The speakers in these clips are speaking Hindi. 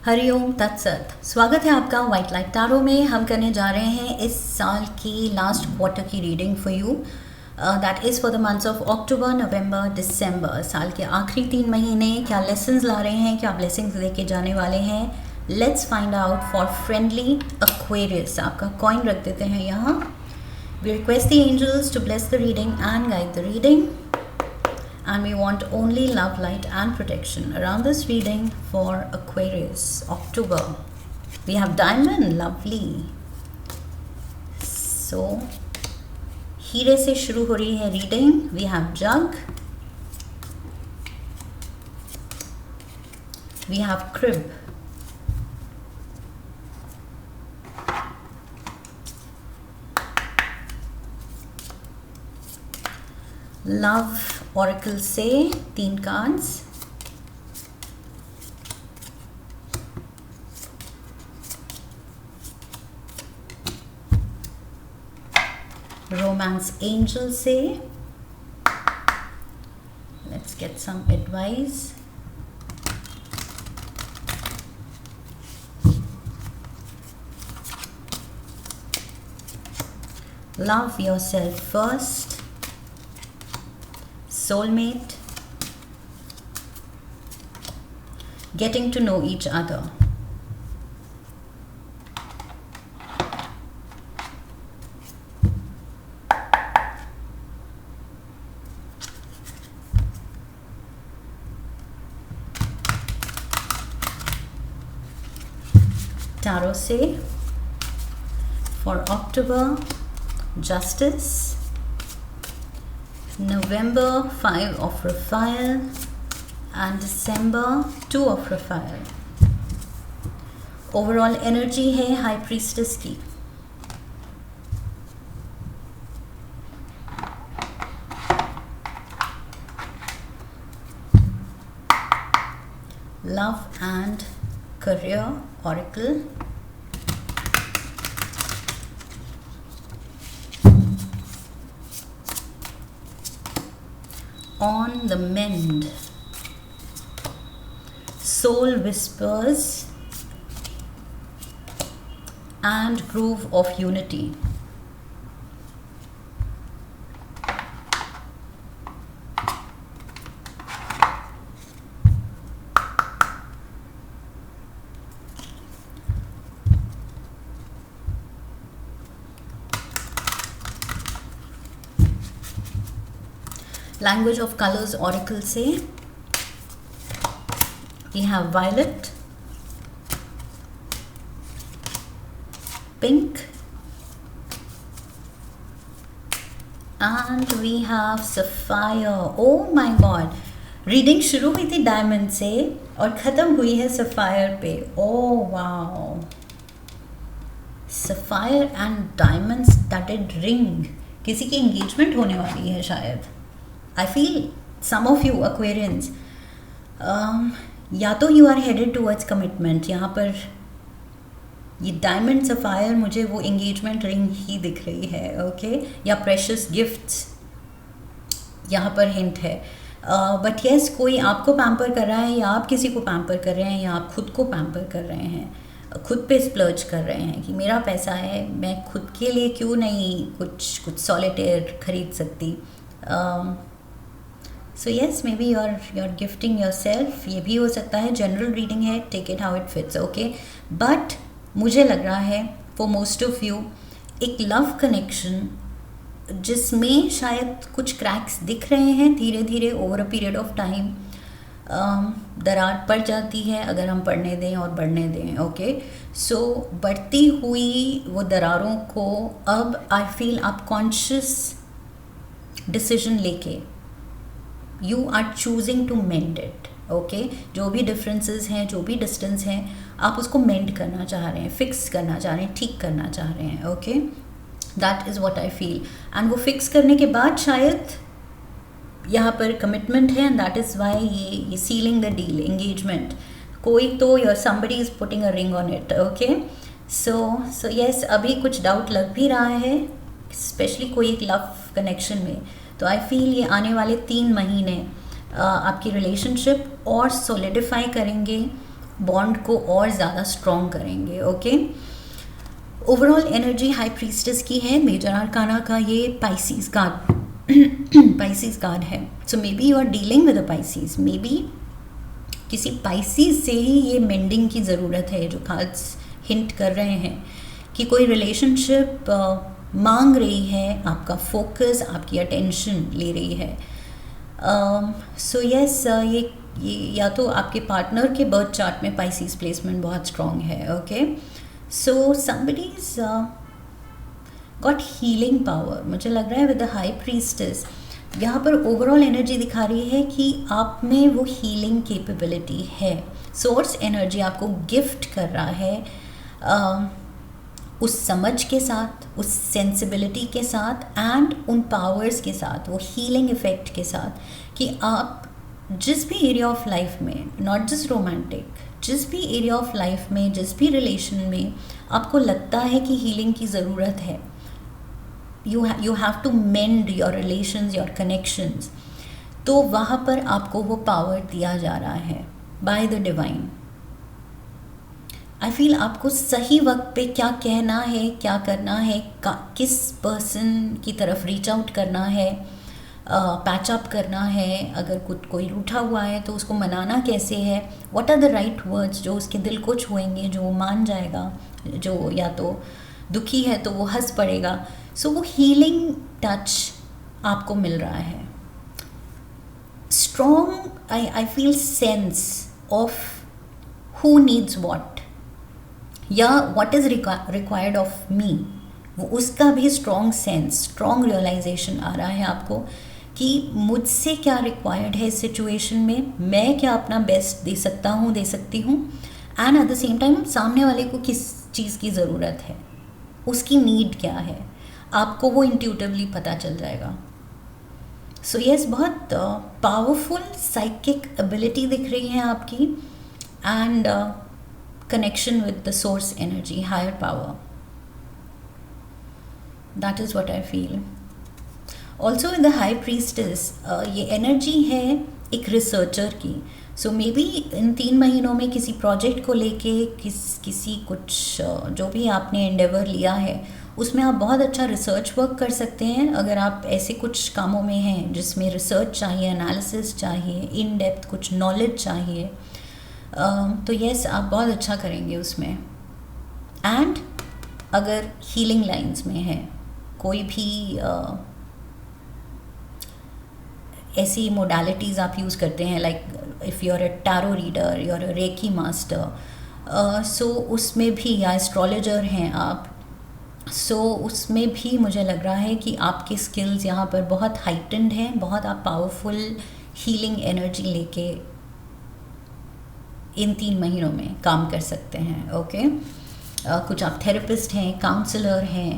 हरिओम तत्सत। स्वागत है आपका वाइट लाइट टारो में। हम करने जा रहे हैं इस साल की लास्ट क्वार्टर की reading for you. That is for the months of October, November, December. साल के आखिरी 3 महीने क्या लेसन्स ला रहे हैं, क्या ब्लेसिंग्स लेके जाने वाले हैं। Let's find out for friendly Aquarius. आपका कॉइन रख देते हैं यहाँ। We request the angels to bless the reading and guide the reading. And we want only love, light and protection around this reading for Aquarius, October. We have diamond, lovely. So, हीरे से शुरू हो रही है reading. We have jug. We have crib. Love oracle से 3 कार्ड्स. रोमांस एंजल से let's get some advice. Love yourself first. Soulmate. Getting to know each other. Tarot से for October, Justice. November 5 of Raphael and December 2 of Raphael. Overall energy है High Priestess की. Love and Career Oracle. On the mend. Soul whispers and groove of unity. Language of colors oracle से we have violet, pink and we have sapphire. Oh my god, reading शुरू हुई थी डायमंड से और ख़त्म हुई है सफ़ायर पे. Oh wow, sapphire and diamond studded ring. किसी की एंगेजमेंट होने वाली है शायद. I feel some of you Aquarians, या तो you are headed towards commitment. यहाँ पर ये डायमंड सफ़ायर मुझे वो एंगेजमेंट रिंग ही दिख रही है. ओके, या प्रेशियस गिफ्ट्स यहाँ पर हिंट है. बट येस, कोई आपको पैम्पर कर रहा है या आप किसी को पैम्पर कर रहे हैं या आप खुद को पैम्पर कर रहे हैं, खुद पे स्प्लर्ज कर रहे हैं कि मेरा पैसा है, मैं खुद के लिए क्यों नहीं कुछ सॉलिटेयर खरीद सकती. So yes, maybe you're gifting yourself. ये भी हो सकता है. जनरल रीडिंग है, take it how it fits. Okay, but मुझे लग रहा है फॉर मोस्ट ऑफ यू एक लव कनेक्शन जिसमें शायद कुछ क्रैक्स दिख रहे हैं धीरे धीरे over a period of time. दरार पड़ जाती है अगर हम पढ़ने दें और बढ़ने दें. ओके, सो बढ़ती हुई वो दरारों को अब आई फील आप कॉन्शियस डिसीजन लेके you are choosing to mend it. Okay, जो भी डिफरेंसेस हैं, जो भी डिस्टेंस हैं, आप उसको मेंड करना चाह रहे हैं, फिक्स करना चाह रहे हैं, ठीक करना चाह रहे हैं. Okay, that is what I feel. And वो फिक्स करने के बाद शायद यहाँ पर कमिटमेंट है एंड दैट इज़ वाई ये सीलिंग द डील, एंगेजमेंट. कोई तो your somebody is putting a ring on it. Okay, so yes, अभी कुछ डाउट लग भी रहा है, स्पेशली कोई एक लव कनेक्शन में. तो आई फील ये आने वाले 3 महीने आपकी रिलेशनशिप और सॉलिडिफाई करेंगे बॉन्ड को और ज़्यादा स्ट्रॉन्ग करेंगे. Okay, overall energy high priestess की है. मेजर आर्काना का ये पाइसीज कार्ड पाइसीज कार्ड है. So maybe you are dealing with a Pisces. Maybe किसी पाइसीज से ही ये मेंडिंग की ज़रूरत है. जो कार्ड्स हिंट कर रहे हैं कि कोई रिलेशनशिप मांग रही है आपका फोकस, आपकी अटेंशन ले रही है. सो यस, ये या तो आपके पार्टनर के बर्थ चार्ट में पाइसीज प्लेसमेंट बहुत स्ट्रॉन्ग है. ओके, सो समबडीज गॉट हीलिंग पावर. मुझे लग रहा है विद द हाई प्रीस्टेस यहाँ पर ओवरऑल एनर्जी दिखा रही है कि आप में वो हीलिंग कैपेबिलिटी है. सोर्स एनर्जी आपको गिफ्ट कर रहा है उस समझ के साथ, उस सेंसिबिलिटी के साथ एंड उन पावर्स के साथ, वो हीलिंग इफ़ेक्ट के साथ कि आप जिस भी एरिया ऑफ लाइफ में, नॉट जस्ट रोमांटिक, जिस भी एरिया ऑफ लाइफ में, जिस भी रिलेशन में आपको लगता है कि हीलिंग की ज़रूरत है, you have to mend your relations, your connections, तो वहाँ पर आपको वो पावर दिया जा रहा है by the divine. I feel आपको सही वक्त पे क्या कहना है, क्या करना है, किस पर्सन की तरफ रीच आउट करना है, पैच अप करना है. अगर कोई रूठा हुआ है तो उसको मनाना कैसे है, what are the right words जो उसके दिल को छुएंगे, जो वो मान जाएगा, जो या तो दुखी है तो वो हंस पड़ेगा. सो वो हीलिंग टच आपको मिल रहा है. Strong I feel sense of who needs what या what is required of me, वो उसका भी स्ट्रॉन्ग सेंस, स्ट्रॉन्ग रियलाइजेशन आ रहा है आपको कि मुझसे क्या रिक्वायर्ड है इस सिचुएशन में, मैं क्या अपना बेस्ट दे सकता हूँ, दे सकती हूँ, and at the same time सामने वाले को किस चीज़ की ज़रूरत है, उसकी नीड क्या है, आपको वो इंट्यूटिवली पता चल जाएगा. सो यस, बहुत पावरफुल साइकिक एबिलिटी दिख रही है आपकी and connection with the source energy, higher power. That is what I feel. Also in the high priestess, ये energy है एक researcher की. So maybe इन 3 महीनों में किसी project को लेके किसी कुछ जो भी आपने endeavor लिया है उसमें आप बहुत अच्छा research work कर सकते हैं. अगर आप ऐसे कुछ कामों में हैं जिसमें research चाहिए, analysis चाहिए, in depth कुछ knowledge चाहिए, तो यस आप बहुत अच्छा करेंगे उसमें. एंड अगर हीलिंग लाइंस में है, कोई भी ऐसी मोडालिटीज़ आप यूज़ करते हैं, like if you are a tarot reader, you are a reiki master, so उसमें भी, या एस्ट्रोलॉजर हैं आप, सो उसमें भी मुझे लग रहा है कि आपके स्किल्स यहाँ पर बहुत हाइटेंड हैं. बहुत आप पावरफुल हीलिंग एनर्जी लेके इन 3 महीनों में काम कर सकते हैं. ओके, कुछ आप थेरेपिस्ट हैं, काउंसलर हैं,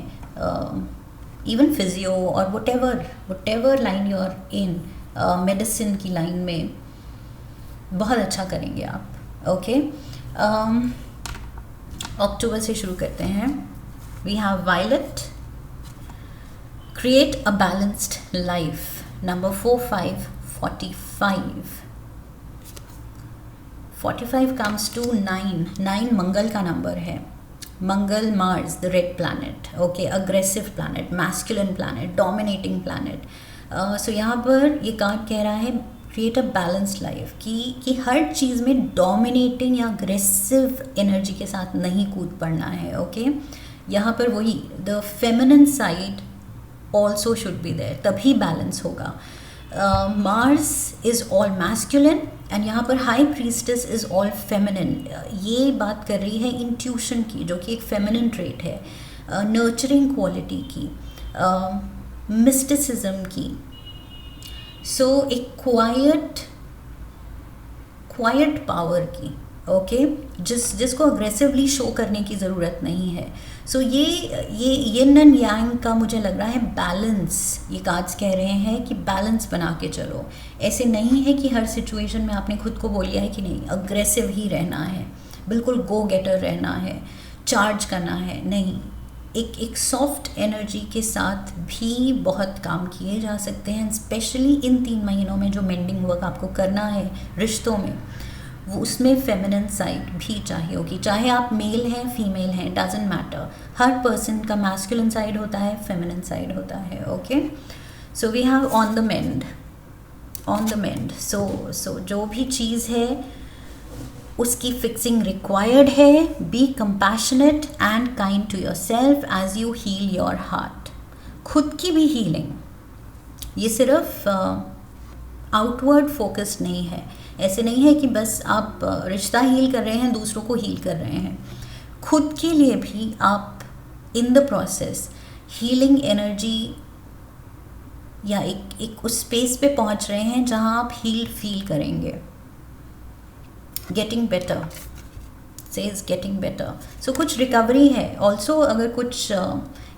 इवन फिजियो और whatever line you are in, medicine की लाइन में बहुत अच्छा करेंगे आप. ओके, अक्टूबर से शुरू करते हैं. We have violet, create a balanced life, number 45 45 comes to 9 Mangal का नंबर है. Mangal, Mars, the red planet. Okay, aggressive planet, masculine planet, dominating planet. So यहाँ पर ये कार्ड कह रहा है क्रिएट अ बैलेंस्ड लाइफ, कि हर चीज़ में डोमिनेटिंग या अग्रेसिव एनर्जी के साथ नहीं कूद पड़ना है. ओके, यहाँ पर वही the feminine side also should be there, तभी बैलेंस होगा. Mars is all masculine and यहाँ पर high priestess is all feminine. ये बात कर रही है इंट्यूशन की, जो कि एक फेमिनिन ट्रेट है, नर्चरिंग क्वालिटी की, मिस्टिसिज्म की. सो एक क्वाइट पावर की. ओके, जिसको अग्रेसिवली शो करने की ज़रूरत नहीं है. सो ये यिन एंड यांग का मुझे लग रहा है बैलेंस. ये कार्ड्स कह रहे हैं कि बैलेंस बना के चलो. ऐसे नहीं है कि हर सिचुएशन में आपने खुद को बोल लिया है कि नहीं अग्रेसिव ही रहना है, बिल्कुल गो गेटर रहना है, चार्ज करना है. नहीं, एक सॉफ्ट एनर्जी के साथ भी बहुत काम किए जा सकते हैं. स्पेशली इन 3 महीनों में जो मेंडिंग वर्क आपको करना है रिश्तों में, वो उसमें फेमिनिन साइड भी चाहिए होगी, चाहे आप मेल हैं फीमेल हैं, डजेंट मैटर। हर पर्सन का मैस्कुलिन साइड होता है, फेमिनिन साइड होता है। Okay, so we have on the mend, on the mend. So जो भी चीज़ है उसकी फिक्सिंग रिक्वायर्ड है। Be compassionate and kind to yourself as you heal your heart. खुद की भी हीलिंग, ये सिर्फ आउटवर्ड फोकस्ड नहीं है। ऐसे नहीं है कि बस आप रिश्ता हील कर रहे हैं, दूसरों को हील कर रहे हैं। खुद के लिए भी आप in the process healing energy या एक उस स्पेस पे पहुंच रहे हैं जहां आप हील फील करेंगे। Getting better, says getting better. So कुछ रिकवरी है ऑल्सो। अगर कुछ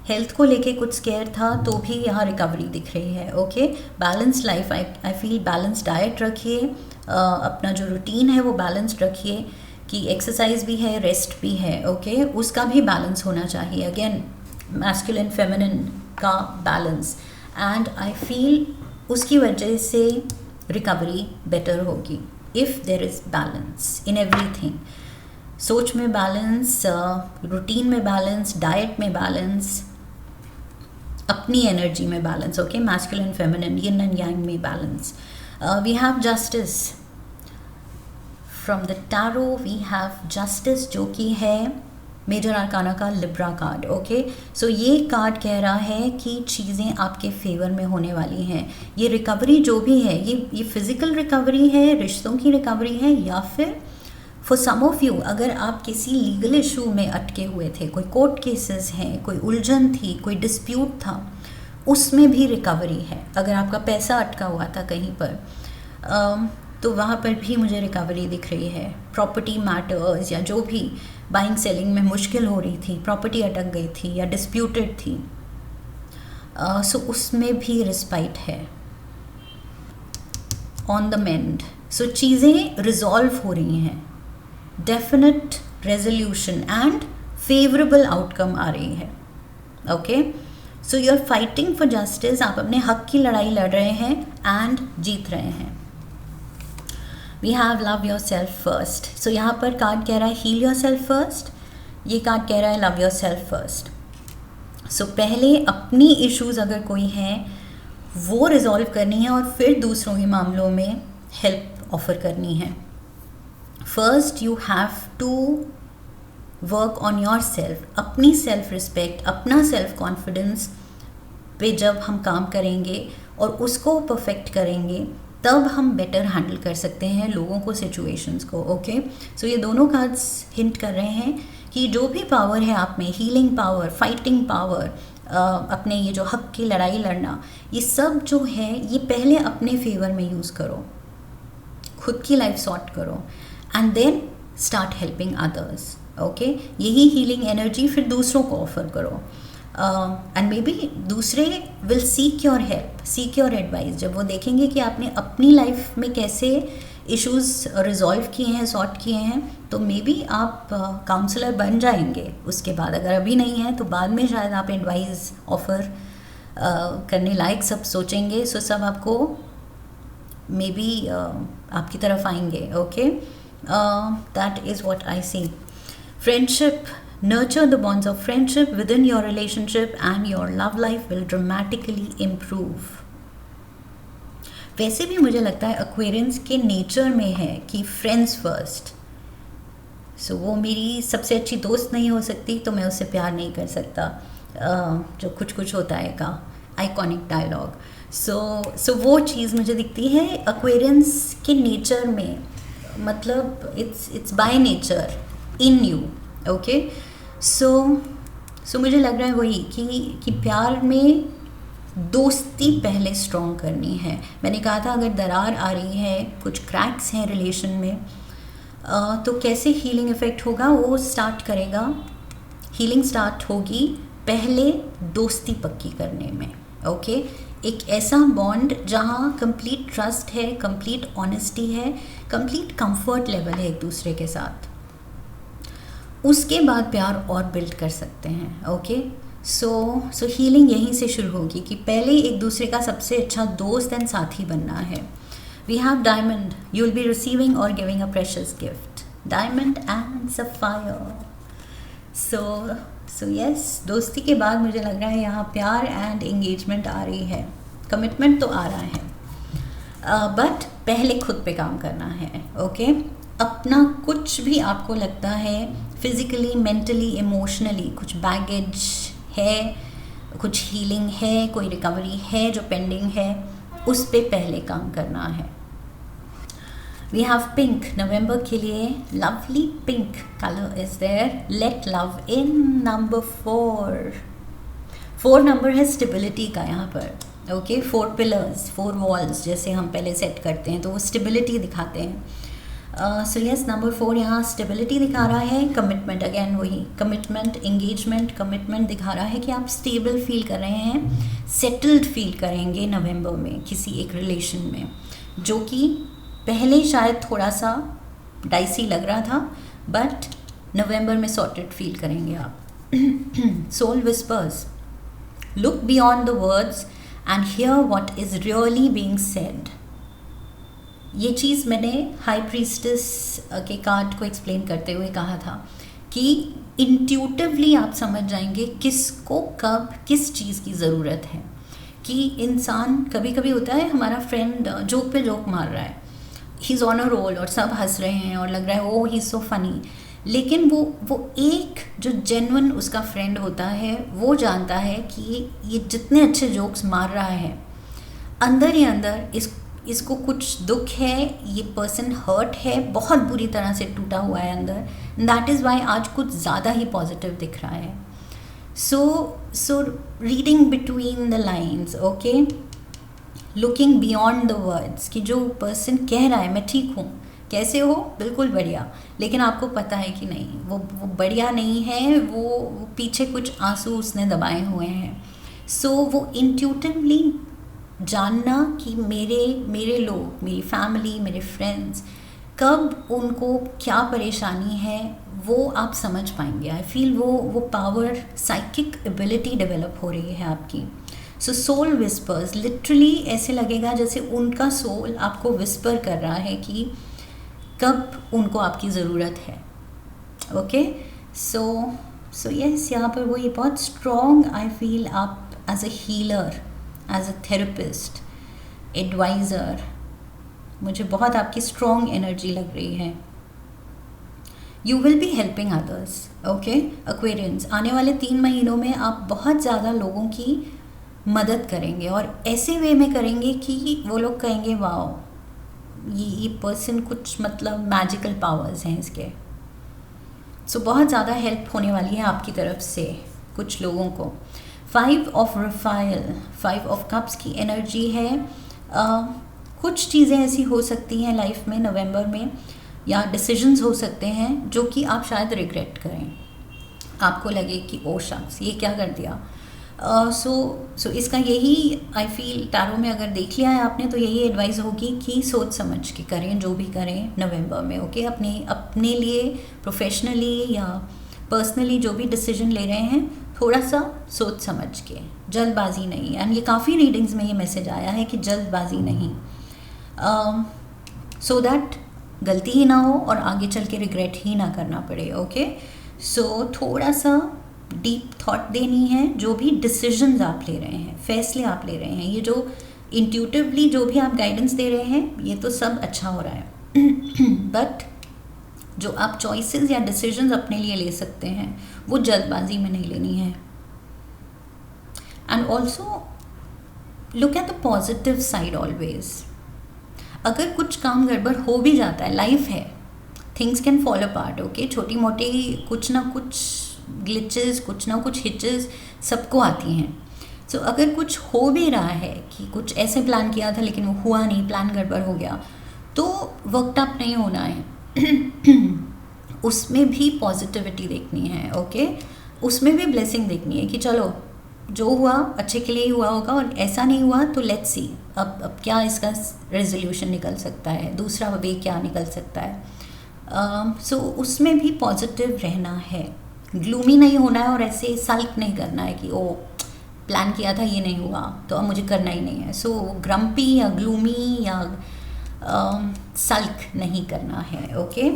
हेल्थ को लेके कुछ स्केयर था तो भी यहाँ रिकवरी दिख रही है। Okay, balance life, I feel balance diet रखिए, अपना जो रूटीन है वो बैलेंस्ड रखिए, कि एक्सरसाइज भी है, रेस्ट भी है। ओके, उसका भी बैलेंस होना चाहिए। अगेन मैस्कुलिन फेमिनिन का बैलेंस, एंड आई फील उसकी वजह से रिकवरी बेटर होगी if there is balance in everything. सोच में बैलेंस, रूटीन में बैलेंस, डाइट में बैलेंस, अपनी एनर्जी में balance. Okay, masculine feminine, yin and yang में balance. We have justice from the tarot, we have justice जो कि है मेजर आर्काना का लिब्रा कार्ड। ओके, सो ये कार्ड कह रहा है कि चीज़ें आपके फेवर में होने वाली हैं। ये रिकवरी जो भी है, ये फिज़िकल रिकवरी है, रिश्तों की रिकवरी है, या फिर फॉर सम ऑफ यू अगर आप किसी लीगल इशू में अटके हुए थे, कोई कोर्ट केसेस हैं, कोई उलझन थी, कोई डिस्प्यूट था, उसमें भी रिकवरी है। अगर आपका पैसा अटका हुआ था कहीं पर, तो वहाँ पर भी मुझे रिकवरी दिख रही है। प्रॉपर्टी मैटर्स या जो भी बाइंग सेलिंग में मुश्किल हो रही थी, प्रॉपर्टी अटक गई थी या डिस्प्यूटेड थी, सो उसमें भी रिस्पाइट है ऑन द मेंड। सो चीज़ें रिजॉल्व हो रही हैं, definite resolution and favourable outcome आ रही है। Okay, so you are fighting for justice, आप अपने हक की लड़ाई लड़ रहे हैं एंड जीत रहे हैं। We have love yourself first. So यहाँ पर कार्ड कह रहा है हील योर सेल्फ फर्स्ट, ये कार्ड कह रहा है love yourself first. So पहले अपनी इश्यूज़ अगर कोई हैं वो रिजॉल्व करनी है और फिर दूसरों के मामलों में हेल्प ऑफर करनी है। First you have to work on yourself. अपनी सेल्फ रिस्पेक्ट, अपना सेल्फ कॉन्फिडेंस पे जब हम काम करेंगे और उसको परफेक्ट करेंगे, तब हम बेटर हैंडल कर सकते हैं लोगों को, सिचुएशंस को। ओके, सो ये दोनों कार्ड्स हिंट कर रहे हैं कि जो भी पावर है आप में, हीलिंग पावर, फाइटिंग पावर, अपने ये जो हक की लड़ाई लड़ना, ये सब जो है ये पहले अपने फेवर में यूज़ करो, खुद की लाइफ सॉर्ट करो, and then start helping others. Okay, यही हीलिंग एनर्जी फिर दूसरों को ऑफर करो, एंड मे बी दूसरे will seek your help, seek your advice. जब वो देखेंगे कि आपने अपनी लाइफ में कैसे इश्यूज़ रिजॉल्व किए हैं, सॉर्ट किए हैं, तो मे बी आप काउंसलर बन जाएंगे उसके बाद। अगर अभी नहीं है तो बाद में शायद आप एडवाइस ऑफर करने लायक सब सोचेंगे। सो सब आपको मे बी आपकी तरफ आएंगे। Okay, that is what I see. Friendship, nurture the bonds of friendship within your relationship and your love life will dramatically improve. वैसे भी मुझे लगता है एक्वेरियंस के नेचर में है कि फ्रेंड्स फर्स्ट। सो वो मेरी सबसे अच्छी दोस्त नहीं हो सकती तो मैं उससे प्यार नहीं कर सकता, जो कुछ कुछ होता है का आइकॉनिक डायलॉग। सो वो चीज़ मुझे दिखती है एक्वेरियंस के नेचर में, मतलब it's by nature in you. Okay, so मुझे लग रहा है वही कि प्यार में दोस्ती पहले स्ट्रॉन्ग करनी है। मैंने कहा था अगर दरार आ रही है, कुछ क्रैक्स हैं रिलेशन में, तो कैसे हीलिंग इफ़ेक्ट होगा, वो स्टार्ट करेगा, हीलिंग स्टार्ट होगी पहले दोस्ती पक्की करने में। ओके, एक ऐसा बॉन्ड जहाँ कंप्लीट ट्रस्ट है, कंप्लीट ऑनेस्टी है, कंप्लीट कंफर्ट लेवल है एक दूसरे के साथ, उसके बाद प्यार और बिल्ड कर सकते हैं। ओके, सो हीलिंग यहीं से शुरू होगी कि पहले एक दूसरे का सबसे अच्छा दोस्त एंड साथी बनना है। We have diamond. You'll be receiving or giving a precious gift. Diamond and sapphire. So yes, दोस्ती के बाद मुझे लग रहा है यहाँ प्यार एंड एंगेजमेंट आ रही है. कमिटमेंट तो आ रहा है, बट पहले खुद पे काम करना है. ओके अपना कुछ भी आपको लगता है फिजिकली, मेंटली, इमोशनली कुछ बैगेज है, कुछ हीलिंग है, कोई रिकवरी है जो पेंडिंग है, उस पे पहले काम करना है. We have pink. नवंबर के लिए lovely pink colour is there. Let love in. Number 4 number है स्टेबिलिटी का यहाँ पर. ओके 4 पिलर्स, 4 वॉल्स जैसे हम पहले सेट करते हैं तो वो स्टेबिलिटी दिखाते हैं. सो यस, नंबर 4 यहाँ स्टेबिलिटी दिखा रहा है. कमिटमेंट, अगेन वही कमिटमेंट, एंगेजमेंट, कमिटमेंट दिखा रहा है कि आप स्टेबल फील कर रहे हैं, सेटल्ड फील करेंगे नवंबर में किसी एक रिलेशन में, जो कि पहले शायद थोड़ा सा डाइसी लग रहा था, बट नवंबर में सॉर्टेड फील करेंगे आप. Soul whispers. Look beyond the words and hear what is really being said. ये चीज़ मैंने हाई प्रीस्टेस के कार्ड को एक्सप्लेन करते हुए कहा था कि इंट्यूटिवली आप समझ जाएंगे किसको कब किस चीज़ की ज़रूरत है. कि इंसान कभी कभी होता है हमारा फ्रेंड जोक पे जोक मार रहा है, he is on a roll और सब हंस रहे हैं और लग रहा है ओ ही इज़ सो फनी, लेकिन वो एक जो जेन्युइन उसका फ्रेंड होता है वो जानता है कि ये जितने अच्छे जोक्स मार रहा है अंदर ही अंदर इसको कुछ दुख है, ये पर्सन हर्ट है, बहुत बुरी तरह से टूटा हुआ है अंदर. दैट इज़ वाई आज कुछ ज़्यादा ही पॉजिटिव दिख रहा है. So reading between the lines. Okay looking beyond the words कि जो पर्सन कह रहा है मैं ठीक हूँ, कैसे हो, बिल्कुल बढ़िया, लेकिन आपको पता है कि नहीं वो बढ़िया नहीं है, वो पीछे कुछ आंसू उसने दबाए हुए हैं. सो वो इंट्यूटिवली जानना कि मेरे लोग, मेरी फैमिली, मेरे फ्रेंड्स कब उनको क्या परेशानी है वो आप समझ पाएंगे. आई फील वो पावर, साइकिक एबिलिटी डेवलप हो रही है आपकी. सो सोल विस्पर्स, लिटरली ऐसे लगेगा जैसे उनका सोल आपको विस्पर कर रहा है कि कब उनको आपकी ज़रूरत है. ओके सो यस, यहाँ पर वो ये बहुत स्ट्रॉन्ग आई फील आप as a healer, as a therapist, advisor, मुझे बहुत आपकी स्ट्रॉन्ग एनर्जी लग रही है. You will be helping others. Okay Aquarians, आने वाले 3 महीनों में आप बहुत ज़्यादा लोगों की मदद करेंगे और ऐसे वे में करेंगे कि वो लोग कहेंगे वाओ ये पर्सन कुछ मतलब मैजिकल पावर्स हैं इसके. सो बहुत ज़्यादा हेल्प होने वाली है आपकी तरफ से कुछ लोगों को. 5 ऑफ रफाइल, 5 ऑफ कप्स की एनर्जी है. कुछ चीज़ें ऐसी हो सकती हैं लाइफ में नवंबर में, या डिसीजंस हो सकते हैं जो कि आप शायद रिग्रेट करें, आपको लगे कि ओ शख्स ये क्या कर दिया. सो इसका यही आई फील टैरो में अगर देख लिया है आपने तो यही एडवाइस होगी कि सोच समझ के करें जो भी करें नवंबर में. ओके अपने लिए प्रोफेशनली या पर्सनली जो भी डिसीजन ले रहे हैं थोड़ा सा सोच समझ के, जल्दबाजी नहीं. एंड ये काफ़ी रीडिंग्स में ये मैसेज आया है कि जल्दबाजी नहीं, सो दैट गलती ही ना हो और आगे चल के रिग्रेट ही ना करना पड़े. ओके सो थोड़ा सा डीप थॉट देनी है जो भी डिसीजंस आप ले रहे हैं, फैसले आप ले रहे हैं, ये जो इंट्यूटिवली जो भी आप गाइडेंस दे रहे हैं ये तो सब अच्छा हो रहा है. बट जो आप चॉइसेस या डिसीजंस अपने लिए ले सकते हैं वो जल्दबाजी में नहीं लेनी है. And also look at the positive side always. अगर कुछ काम गड़बड़ हो भी जाता है, लाइफ है, things can fall apart. Okay छोटी मोटी कुछ ना कुछ ग्लिचेस, कुछ ना कुछ हिचेस सबको आती हैं. सो अगर कुछ हो भी रहा है कि कुछ ऐसे प्लान किया था लेकिन वो हुआ नहीं, प्लान गड़बड़ हो गया, तो वर्कड अप नहीं होना है. उसमें भी पॉजिटिविटी देखनी है. ओके उसमें भी ब्लेसिंग देखनी है कि चलो जो हुआ अच्छे के लिए ही हुआ होगा, और ऐसा नहीं हुआ तो लेट्स सी अब क्या इसका रेजोल्यूशन निकल सकता है, दूसरा वे क्या निकल सकता है. सो उसमें भी पॉजिटिव रहना है, ग्लूमी नहीं होना है और ऐसे सल्क नहीं करना है कि ओ प्लान किया था ये नहीं हुआ तो अब मुझे करना ही नहीं है. सो ग्रम्पी या ग्लूमी या सल्क नहीं करना है. Okay,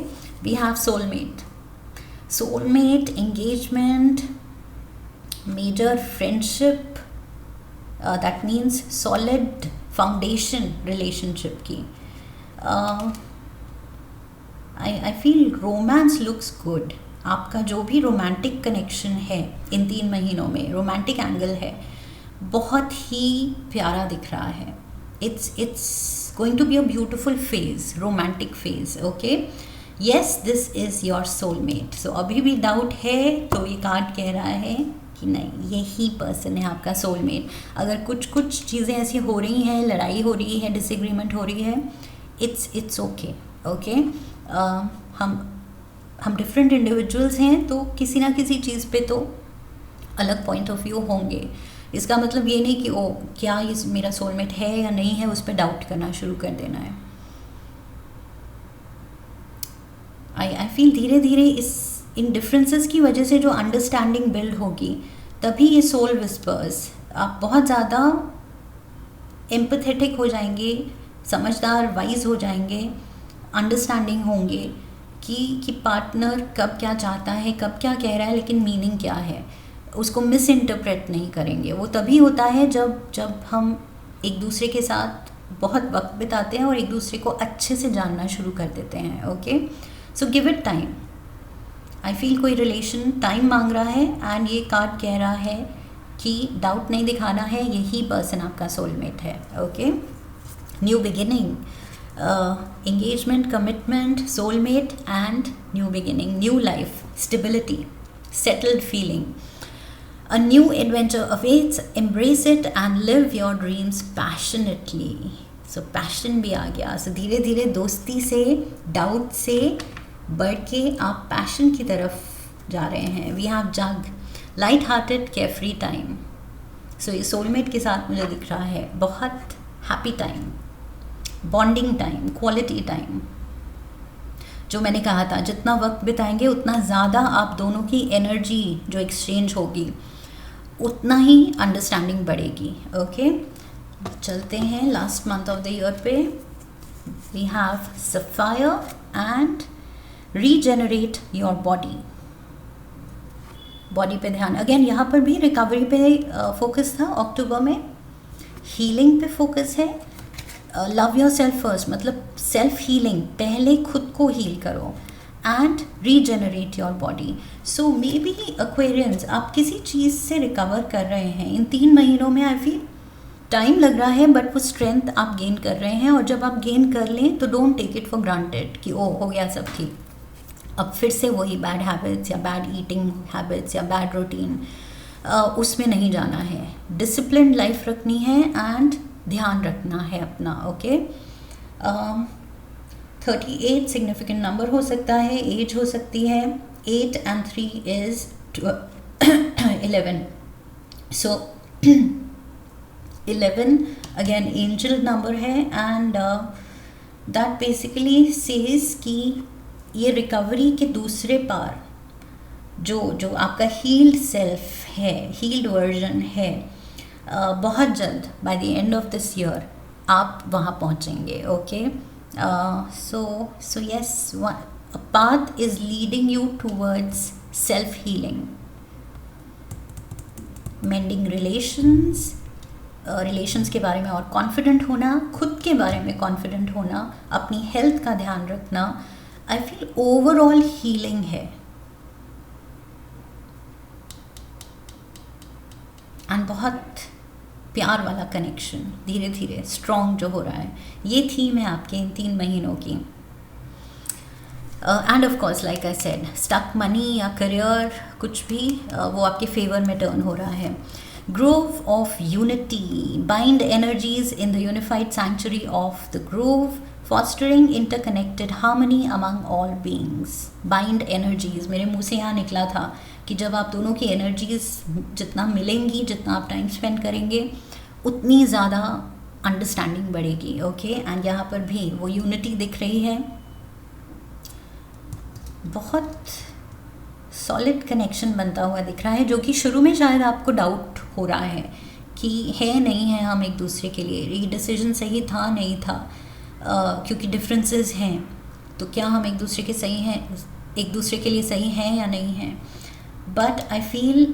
we have soulmate. Soulmate, engagement, major friendship, that means solid foundation relationship की. I feel romance looks good. आपका जो भी रोमांटिक कनेक्शन है इन 3 महीनों में, रोमांटिक एंगल है, बहुत ही प्यारा दिख रहा है. it's going to be a beautiful phase, romantic phase. Okay, yes, this is your soulmate. So अभी भी डाउट है तो ये कार्ड कह रहा है कि नहीं, यही पर्सन है आपका सोलमेट. अगर कुछ चीज़ें ऐसी हो रही हैं, लड़ाई हो रही है, डिसएग्रीमेंट हो रही है, इट्स ओके. ओके, हम डिफरेंट इंडिविजुअल्स हैं, तो किसी ना किसी चीज़ पे तो अलग पॉइंट ऑफ व्यू होंगे. इसका मतलब ये नहीं कि ओ क्या ये मेरा सोलमेट है या नहीं है, उस पर डाउट करना शुरू कर देना है. आई फील धीरे धीरे इन डिफरेंसेस की वजह से जो अंडरस्टैंडिंग बिल्ड होगी, तभी ये सोल विस्पर्स, आप बहुत ज़्यादा एम्पथेटिक हो जाएंगे, समझदार, वाइज हो जाएंगे, अंडरस्टैंडिंग होंगे कि पार्टनर कब क्या चाहता है, कब क्या कह रहा है, लेकिन मीनिंग क्या है, उसको मिस इंटरप्रेट नहीं करेंगे. वो तभी होता है जब हम एक दूसरे के साथ बहुत वक्त बिताते हैं और एक दूसरे को अच्छे से जानना शुरू कर देते हैं. Okay, so give it time. I feel कोई रिलेशन टाइम मांग रहा है, एंड ये कार्ड कह रहा है कि डाउट नहीं दिखाना है, यही पर्सन आपका सोलमेट है. Okay, new beginning, engagement, commitment, soulmate and new beginning, new life, stability, settled feeling. A new adventure awaits, embrace it and live your dreams passionately. So passion भी आ गया. So धीरे धीरे दोस्ती से, डाउट से बढ़ के आप पैशन की तरफ जा रहे हैं. We have jug, light hearted, carefree time. So ये सोलमेट के साथ मुझे दिख रहा है बहुत happy time, bonding time, quality time. जो मैंने कहा था, जितना वक्त बिताएंगे उतना ज़्यादा आप दोनों की एनर्जी जो एक्सचेंज होगी, उतना ही अंडरस्टैंडिंग बढ़ेगी. ओके, चलते हैं last month of the year पे. We have sapphire and regenerate your body. Body पे ध्यान, अगेन यहाँ पर भी रिकवरी पे फोकस था अक्टूबर में, हीलिंग पे फोकस है. लव योर सेल्फ फर्स्ट, मतलब सेल्फ हीलिंग, पहले खुद को हील करो, and regenerate your body. So may be Aquarians, आप किसी चीज़ से रिकवर कर रहे हैं इन 3 महीनों में. आई फील टाइम लग रहा है, बट वो स्ट्रेंथ आप गेन कर रहे हैं. और जब आप गेन कर लें तो don't take it for granted कि ओ हो गया सब ठीक, अब फिर से वही बैड हैबिट्स या बैड ईटिंग हैबिट्स या बैड रूटीन, उसमें नहीं जाना है. डिसिप्लिन्ड लाइफ रखनी है एंड ध्यान रखना है अपना. ओके, 38 सिग्निफिकेंट नंबर हो सकता है, एज हो सकती है. 8 and 3 is 11. So 11 again angel number है, and that basically says कि ये रिकवरी के दूसरे पार जो आपका हील्ड सेल्फ है, हील्ड वर्जन है, बहुत जल्द by the end of this year आप वहाँ पहुँचेंगे. Okay, so yes, a path is leading you towards self healing, mending relations के बारे में और कॉन्फिडेंट होना, खुद के बारे में कॉन्फिडेंट होना, अपनी हेल्थ का ध्यान रखना. आई फील ओवरऑल हीलिंग है, एंड बहुत प्यार वाला कनेक्शन धीरे धीरे स्ट्रॉन्ग जो हो रहा है. ये थीम है आपके इन 3 महीनों की. And of course like I said, stuck money या करियर कुछ भी वो आपके फेवर में टर्न हो रहा है. Grove of unity, bind energies in the unified sanctuary of the Grove, fostering interconnected harmony among all beings. Bind energies, मेरे मुंह से यहाँ निकला था कि जब आप दोनों की एनर्जीज जितना मिलेंगी, जितना आप टाइम स्पेंड करेंगे, उतनी ज़्यादा अंडरस्टैंडिंग बढ़ेगी. ओके, एंड यहाँ पर भी वो यूनिटी दिख रही है. बहुत सॉलिड कनेक्शन बनता हुआ दिख रहा है, जो कि शुरू में शायद आपको डाउट हो रहा है कि है नहीं है हम एक दूसरे के लिए, ये डिसीजन सही था नहीं था. क्योंकि डिफरेंसेस हैं, तो क्या हम एक दूसरे के सही हैं, एक दूसरे के लिए सही हैं या नहीं हैं. बट आई फील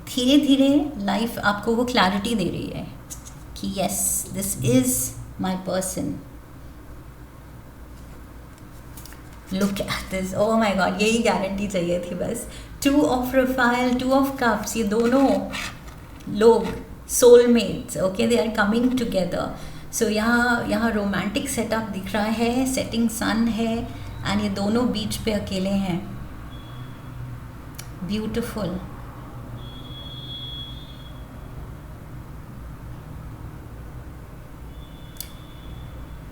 धीरे धीरे लाइफ आपको वो क्लैरिटी दे रही है कि yes, this is my person. Look at this, oh my God, यही गारंटी चाहिए थी बस. 2 ऑफ रफाइल, 2 ऑफ कप्स, ये दोनों लोग soulmates, okay, they are coming together. So यहाँ रोमांटिक सेटअप दिख रहा है, सेटिंग सन है, एंड ये दोनों बीच पे अकेले हैं. ब्यूटिफुल.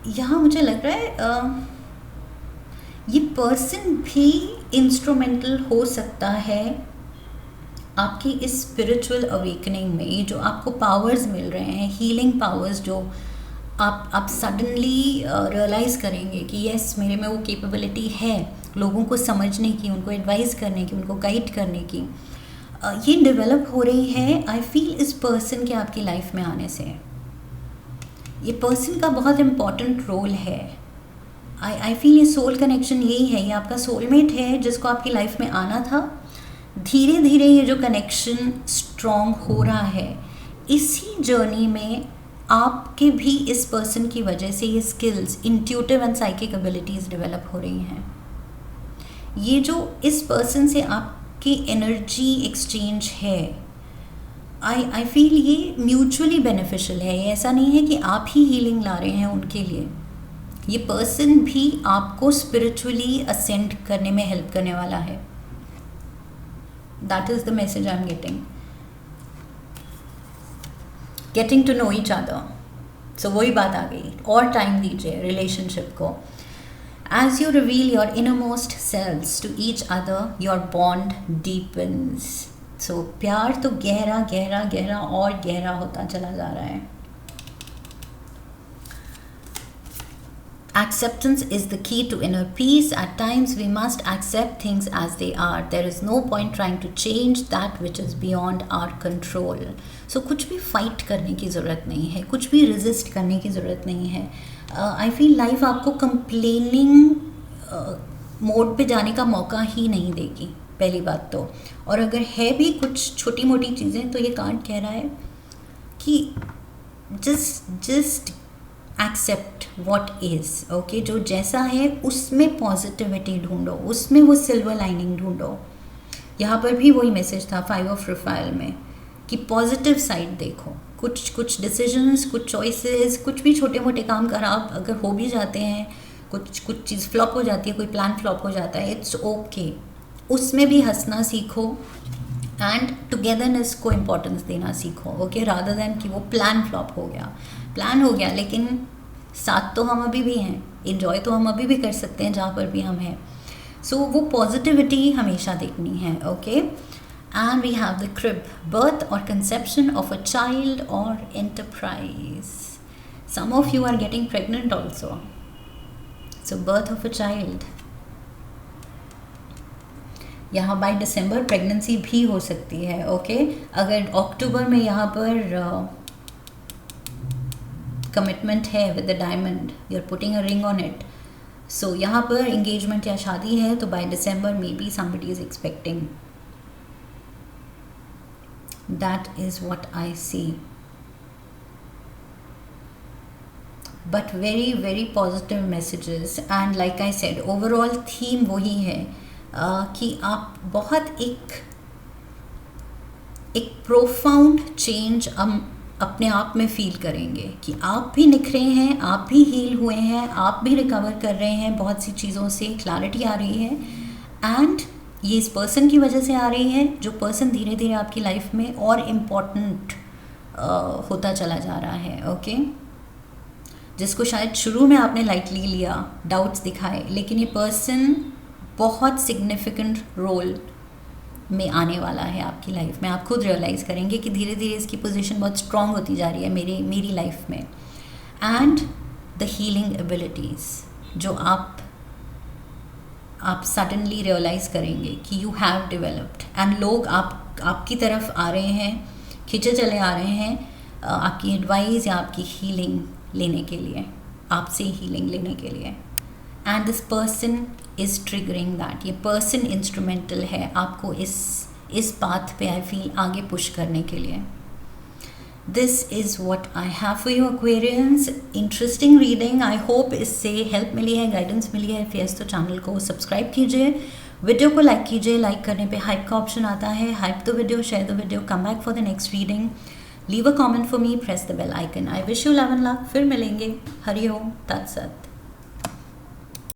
यहाँ मुझे लग रहा है ये पर्सन भी इंस्ट्रूमेंटल हो सकता है आपकी इस स्पिरिचुअल अवेकनिंग में. ये जो आपको पावर्स मिल रहे हैं, हीलिंग पावर्स, जो आप सडनली रियलाइज़ करेंगे कि यस, मेरे में वो कैपेबिलिटी है लोगों को समझने की, उनको एडवाइस करने की, उनको गाइड करने की, ये डेवलप हो रही है. आई फील इस पर्सन के आपकी लाइफ में आने से ये पर्सन का बहुत इम्पॉर्टेंट रोल है. आई फील ये सोल कनेक्शन यही है, ये आपका सोलमेट है जिसको आपकी लाइफ में आना था. धीरे धीरे ये जो कनेक्शन स्ट्रॉन्ग हो रहा है, इसी जर्नी में आपके भी इस पर्सन की वजह से ये skills, intuitive and psychic abilities develop हो रही हैं. ये जो इस पर्सन से आपकी एनर्जी एक्सचेंज है, आई फील ये म्यूचुअली बेनिफिशियल है. ये ऐसा नहीं है कि आप ही हीलिंग ला रहे हैं उनके लिए, ये पर्सन भी आपको स्पिरिचुअली असेंड करने में हेल्प करने वाला है. That is the message I am getting to know each other. So वही बात आ गई, और टाइम दीजिए रिलेशनशिप को. As you reveal your innermost selves to each other, your bond deepens. So प्यार तो गहरा गहरा गहरा और गहरा होता चला जा रहा है. Acceptance is the key to inner peace. At times we must accept things as they are. There is no point trying to change that which is beyond our control. So कुछ भी fight करने की ज़रूरत नहीं है, कुछ भी resist करने की ज़रूरत नहीं है. I feel life आपको complaining मोड पे जाने का मौका ही नहीं देगी, पहली बात तो. और अगर है भी कुछ छोटी मोटी चीज़ें, तो ये कार्ड कह रहा है कि just accept what is, okay. जो जैसा है उसमें पॉजिटिविटी ढूंढो, उसमें वो सिल्वर लाइनिंग ढूंढो. यहाँ पर भी वही मैसेज था 5 ऑफ रफाइल में कि पॉजिटिव साइड देखो. कुछ डिसीजंस, कुछ चॉइसेस, कुछ भी छोटे मोटे काम खराब अगर हो भी जाते हैं, कुछ चीज़ फ्लॉप हो जाती है, कोई प्लान फ्लॉप हो जाता है, इट्स ओके. उसमें भी हंसना सीखो एंड टुगेदरनेस को इम्पोर्टेंस देना सीखो, ओके, रादर देन कि वो प्लान फ्लॉप हो गया, लेकिन साथ तो हम अभी भी हैं, इन्जॉय तो हम अभी भी कर सकते हैं जहाँ पर भी हम हैं. सो वो पॉजिटिविटी हमेशा देखनी है, okay. And we have the crib, birth और कंसेप्शन ऑफ अ चाइल्ड और enterprise. Some of you are getting pregnant also. So birth of a child, यहाँ बाय दिसंबर प्रेगनेंसी भी हो सकती है, ओके. अगर अक्टूबर में यहाँ पर कमिटमेंट है with the diamond, you are putting a ring on it, so यहाँ पर एंगेजमेंट या शादी है, तो by December maybe somebody is expecting. That is what I see. But very very positive messages, and like I said, overall theme वही है कि आप बहुत एक प्रोफाउंड चेंज अपने आप में फील करेंगे कि आप भी निखरे हैं, आप भी हील हुए हैं, आप भी रिकवर कर रहे हैं, बहुत सी चीज़ों से क्लैरिटी आ रही है. एंड ये इस पर्सन की वजह से आ रही है, जो पर्सन धीरे धीरे आपकी लाइफ में और इम्पॉर्टेंट होता चला जा रहा है, ओके. जिसको शायद शुरू में आपने लाइटली लिया, डाउट्स दिखाए, लेकिन ये पर्सन बहुत सिग्निफिकेंट रोल में आने वाला है आपकी लाइफ में. आप खुद रियलाइज़ करेंगे कि धीरे धीरे इसकी पोजीशन बहुत स्ट्रॉन्ग होती जा रही है मेरी लाइफ में. एंड द हीलिंग एबिलिटीज़ जो आप सडनली रियलाइज़ करेंगे कि यू हैव डेवलप्ड, एंड लोग आपकी तरफ आ रहे हैं, खिंचे चले आ रहे हैं आपकी एडवाइस या आपकी हीलिंग लेने के लिए. आपसे हीलिंग लेने के लिए, and this person is triggering that. ये पर्सन इंस्ट्रूमेंटल है आपको इस पाथ पे आई फील आगे पुश करने के लिए। This is what I have for you Aquarians. Interesting reading, I hope इससे हेल्प मिली है, गाइडेंस मिली है। फिर तो चैनल को सब्सक्राइब कीजिए, वीडियो को लाइक कीजिए। लाइक करने पे हाइप का ऑप्शन आता है, hype the video, share the video, come back for the next reading, leave a comment for me, press the bell icon. I wish you love and luck. फिर मिलेंगे। हरि ओम तत्सत।